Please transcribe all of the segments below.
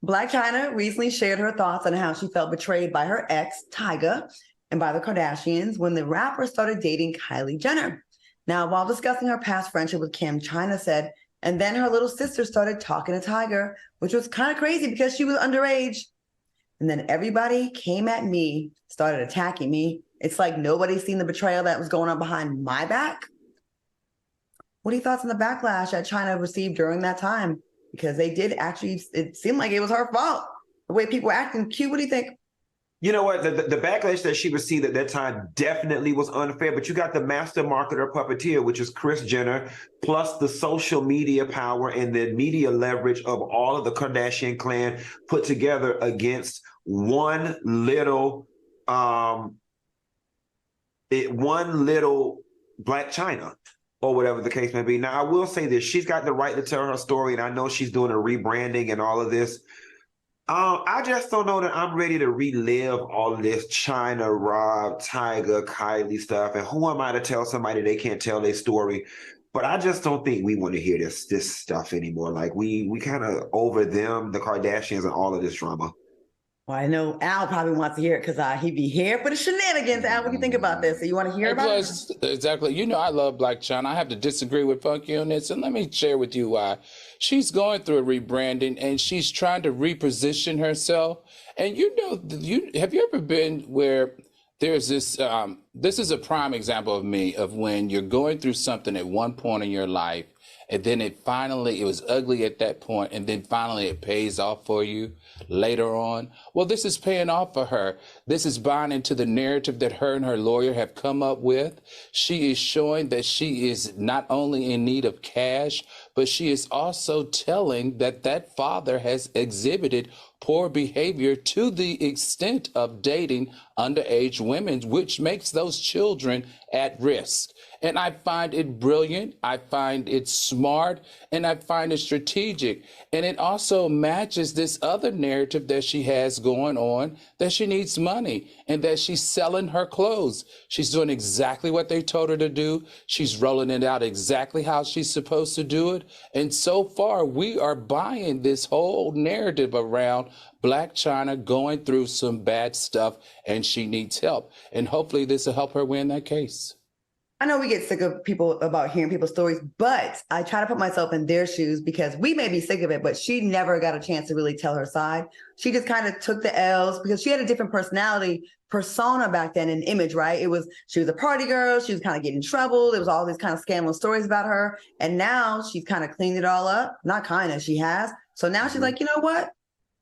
Blac Chyna recently shared her thoughts on how she felt betrayed by her ex, Tyga, and by the Kardashians when the rapper started dating Kylie Jenner. Now, while discussing her past friendship with Kim, Chyna said, and then her little sister started talking to Tyga, which was kind of crazy because she was underage. And then everybody came at me, started attacking me. It's like nobody's seen the betrayal that was going on behind my back. What are your thoughts on the backlash that Chyna received during that time? Because they did actually, it seemed like it was her fault. The way people were acting. Q, what do you think? You know what? The backlash that she received at that time definitely was unfair, but you got the master marketer puppeteer, which is Kris Jenner, plus the social media power and the media leverage of all of the Kardashian clan put together against one little Blac Chyna, or whatever the case may be. Now, I will say this. She's got the right to tell her story, and I know she's doing a rebranding and all of this. I just don't know that I'm ready to relive all of this Chyna, Rob, Tyga, Kylie stuff. And who am I to tell somebody they can't tell their story? But I just don't think we want to hear this stuff anymore. Like we kind of over them, the Kardashians, and all of this drama. Well, I know Al probably wants to hear it because he'd be here for the shenanigans. Al, what do you think about this? So you want to hear about it? Exactly. You know, I love Blac Chyna. I have to disagree with Funky on this, and let me share with you why. She's going through a rebranding, and she's trying to reposition herself. And you know, have you ever been where there's this? This is a prime example of when you're going through something at one point in your life, and then it was ugly at that point, and then finally it pays off for you later on. Well, this is paying off for her. This is buying into the narrative that her and her lawyer have come up with. She is showing that she is not only in need of cash, but she is also telling that father has exhibited poor behavior to the extent of dating underage women, which makes those children at risk. And I find it brilliant. I find it smart, and I find it strategic. And it also matches this other narrative that she has going on, that she needs money and that she's selling her clothes. She's doing exactly what they told her to do. She's rolling it out exactly how she's supposed to do it. And so far, we are buying this whole narrative around Blac Chyna going through some bad stuff, and she needs help. And hopefully this will help her win that case. I know we get sick of people about hearing people's stories, but I try to put myself in their shoes because we may be sick of it, but she never got a chance to really tell her side. She just kind of took the L's because she had a different persona back then, an image, right? She was a party girl. She was kind of getting in trouble. There was all these kind of scandalous stories about her. And now she's kind of cleaned it all up. Not kind of, she has. So now she's like, you know what?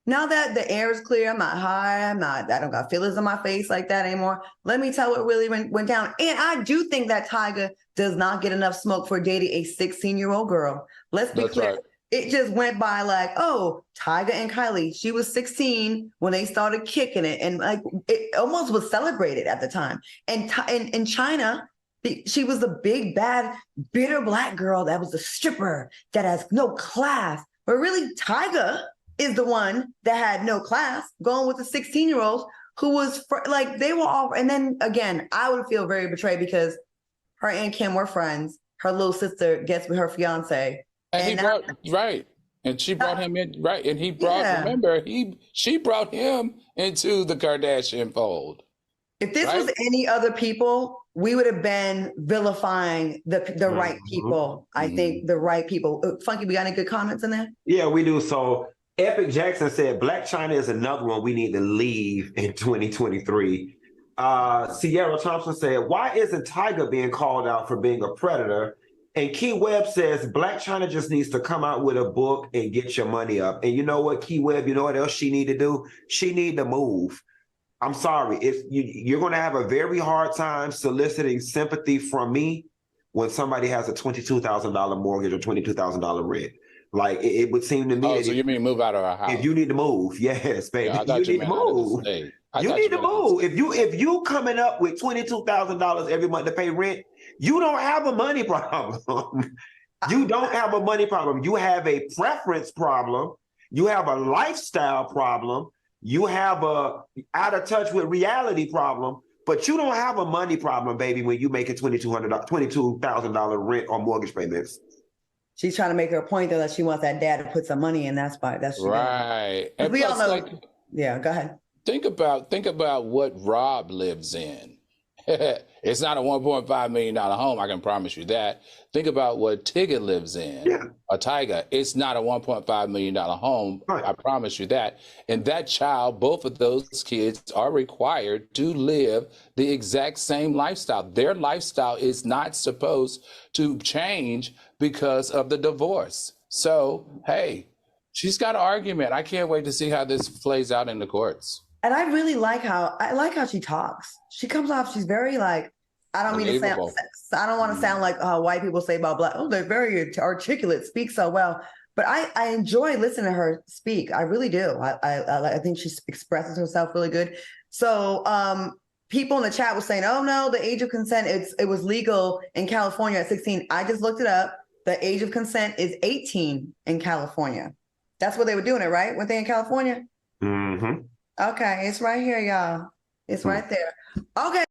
Now that the air is clear, I'm not high. I don't got fillers on my face like that anymore. Let me tell what really went down. And I do think that Tyga does not get enough smoke for dating a 16-year-old girl. Let's be clear. Right. It just went by like, oh, Tyga and Kylie. She was 16 when they started kicking it. And like it almost was celebrated at the time. And in Chyna, she was the big, bad, bitter Black girl that was a stripper that has no class. But really, Tyga is the one that had no class, going with the 16-year-olds who was like, they were all, and then again, I would feel very betrayed because her and Kim were friends. Her little sister gets with her fiance. And she brought him in, right. And he brought, she brought him into the Kardashian fold. If this was any other people, we would have been vilifying the right people. I think the right people. Funky, we got any good comments in there? Yeah, we do. So Epic Jackson said, Blac Chyna is another one we need to leave in 2023. Sierra Thompson said, why isn't Tyga being called out for being a predator? And Key Webb says, Blac Chyna just needs to come out with a book and get your money up. And you know what, Key Webb, you know what else she need to do? She need to move. I'm sorry. You're going to have a very hard time soliciting sympathy from me when somebody has a $22,000 mortgage or $22,000 rent. Like it would seem to me. Oh, so you mean move out of our house? If you need to move, yes, baby. Yeah, you need to move. You need to move. If you coming up with $22,000 every month to pay rent, you don't have a money problem. You don't have a money problem. You have a preference problem. You have a lifestyle problem. You have a out of touch with reality problem. But you don't have a money problem, baby, when you make a $22,000 rent or mortgage payments. she's trying to make her point though that she wants that dad to put some money in. That's why. That's right. And we all plus, know. like, Yeah, go ahead. think about what Rob lives in. It's not a $1.5 million home, I can promise you that. Think about what Tigger lives in, a Tyga. It's not a $1.5 million home, Right. I promise you that. And that child, both of those kids are required to live the exact same lifestyle. Their lifestyle is not supposed to change because of the divorce. So, hey, she's got an argument. I can't wait to see how this plays out in the courts. And I really like how she talks. She comes off, she's very like, I don't mean to sound, I don't want to sound like white people say about Black, oh, they're very articulate, speak so well. But I enjoy listening to her speak. I really do. I think she expresses herself really good. So people in the chat were saying, oh no, the age of consent, it was legal in California at 16. I just looked it up. The age of consent is 18 in California. That's where they were doing it, right? Weren't they in California? Mm-hmm. Okay, it's right here, y'all. It's right there. Okay.